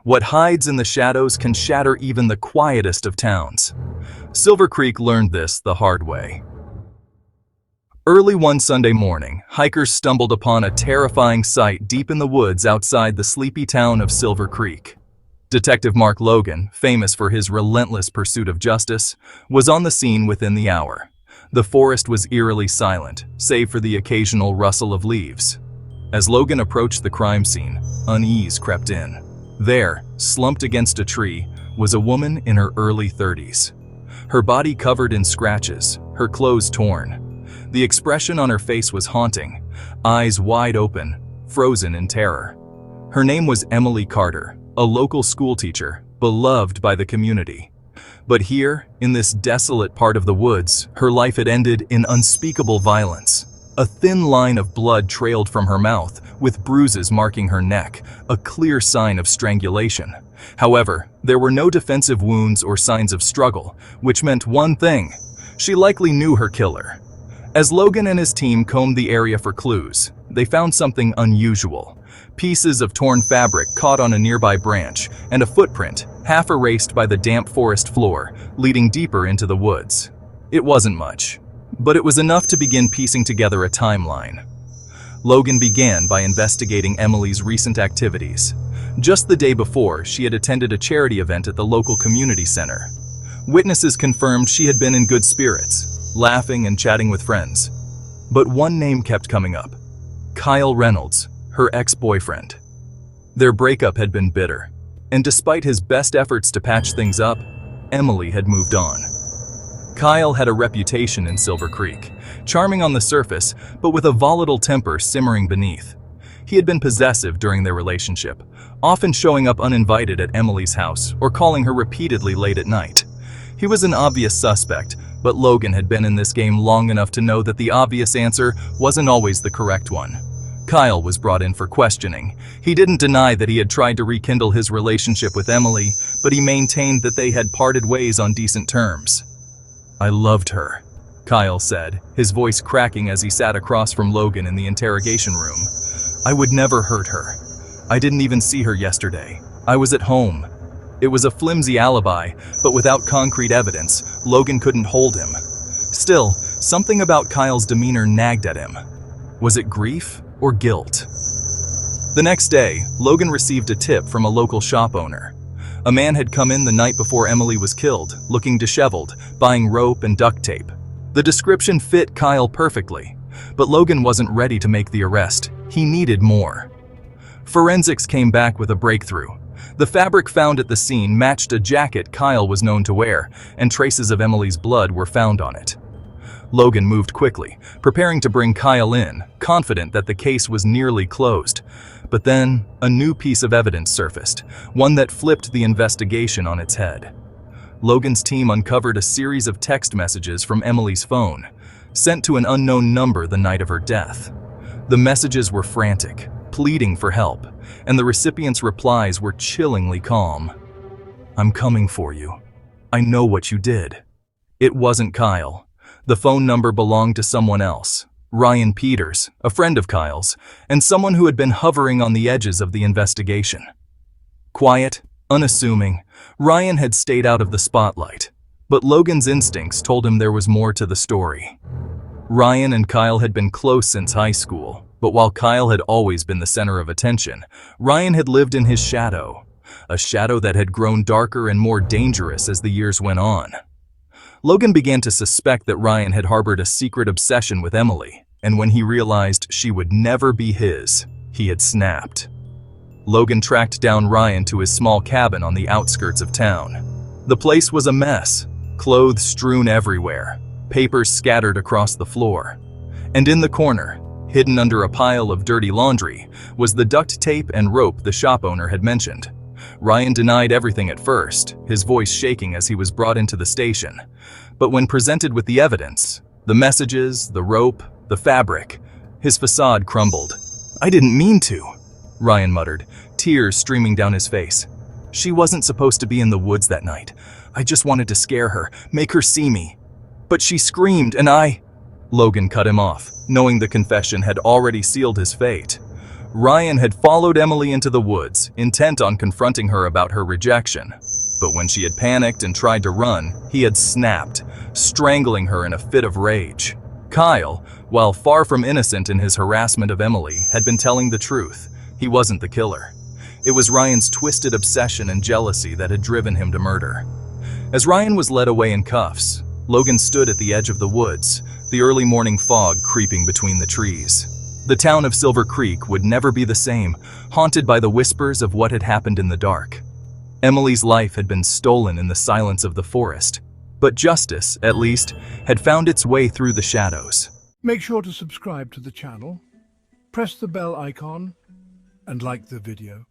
What hides in the shadows can shatter even the quietest of towns. Silver Creek learned this the hard way. Early one Sunday morning, hikers stumbled upon a terrifying sight deep in the woods outside the sleepy town of Silver Creek. Detective Mark Logan, famous for his relentless pursuit of justice, was on the scene within the hour. The forest was eerily silent, save for the occasional rustle of leaves. As Logan approached the crime scene, unease crept in. There, slumped against a tree, was a woman in her early 30s. Her body covered in scratches, her clothes torn. The expression on her face was haunting, eyes wide open, frozen in terror. Her name was Emily Carter, a local schoolteacher, beloved by the community. But here, in this desolate part of the woods, her life had ended in unspeakable violence. A thin line of blood trailed from her mouth, with bruises marking her neck, a clear sign of strangulation. However, there were no defensive wounds or signs of struggle, which meant one thing: she likely knew her killer. As Logan and his team combed the area for clues, they found something unusual. Pieces of torn fabric caught on a nearby branch, and a footprint, half erased by the damp forest floor, leading deeper into the woods. It wasn't much, but it was enough to begin piecing together a timeline. Logan began by investigating Emily's recent activities. Just the day before, she had attended a charity event at the local community center. Witnesses confirmed she had been in good spirits, laughing and chatting with friends. But one name kept coming up: Kyle Reynolds, her ex-boyfriend. Their breakup had been bitter, and despite his best efforts to patch things up, Emily had moved on. Kyle had a reputation in Silver Creek, charming on the surface, but with a volatile temper simmering beneath. He had been possessive during their relationship, often showing up uninvited at Emily's house or calling her repeatedly late at night. He was an obvious suspect, but Logan had been in this game long enough to know that the obvious answer wasn't always the correct one. Kyle was brought in for questioning. He didn't deny that he had tried to rekindle his relationship with Emily, but he maintained that they had parted ways on decent terms. "I loved her," Kyle said, his voice cracking as he sat across from Logan in the interrogation room. "I would never hurt her. I didn't even see her yesterday. I was at home." It was a flimsy alibi, but without concrete evidence, Logan couldn't hold him. Still, something about Kyle's demeanor nagged at him. Was it grief or guilt? The next day, Logan received a tip from a local shop owner. A man had come in the night before Emily was killed, looking disheveled, buying rope and duct tape. The description fit Kyle perfectly, but Logan wasn't ready to make the arrest. He needed more. Forensics came back with a breakthrough. The fabric found at the scene matched a jacket Kyle was known to wear, and traces of Emily's blood were found on it. Logan moved quickly, preparing to bring Kyle in, confident that the case was nearly closed. But then, a new piece of evidence surfaced, one that flipped the investigation on its head. Logan's team uncovered a series of text messages from Emily's phone, sent to an unknown number the night of her death. The messages were frantic, pleading for help, and the recipient's replies were chillingly calm. "I'm coming for you. I know what you did." It wasn't Kyle. The phone number belonged to someone else, Ryan Peters, a friend of Kyle's, and someone who had been hovering on the edges of the investigation. Quiet, unassuming, Ryan had stayed out of the spotlight, but Logan's instincts told him there was more to the story. Ryan and Kyle had been close since high school, but while Kyle had always been the center of attention, Ryan had lived in his shadow, a shadow that had grown darker and more dangerous as the years went on. Logan began to suspect that Ryan had harbored a secret obsession with Emily, and when he realized she would never be his, he had snapped. Logan tracked down Ryan to his small cabin on the outskirts of town. The place was a mess, clothes strewn everywhere, papers scattered across the floor. And in the corner, hidden under a pile of dirty laundry, was the duct tape and rope the shop owner had mentioned. Ryan denied everything at first, his voice shaking as he was brought into the station. But when presented with the evidence, the messages, the rope, the fabric, his facade crumbled. "I didn't mean to," Ryan muttered, tears streaming down his face. "She wasn't supposed to be in the woods that night. I just wanted to scare her, make her see me. But she screamed and I..." Logan cut him off, knowing the confession had already sealed his fate. Ryan had followed Emily into the woods, intent on confronting her about her rejection. But when she had panicked and tried to run, he had snapped, strangling her in a fit of rage. Kyle, while far from innocent in his harassment of Emily, had been telling the truth. He wasn't the killer. It was Ryan's twisted obsession and jealousy that had driven him to murder. As Ryan was led away in cuffs, Logan stood at the edge of the woods, the early morning fog creeping between the trees. The town of Silver Creek would never be the same, haunted by the whispers of what had happened in the dark. Emily's life had been stolen in the silence of the forest, but justice, at least, had found its way through the shadows. Make sure to subscribe to the channel, press the bell icon, and like the video.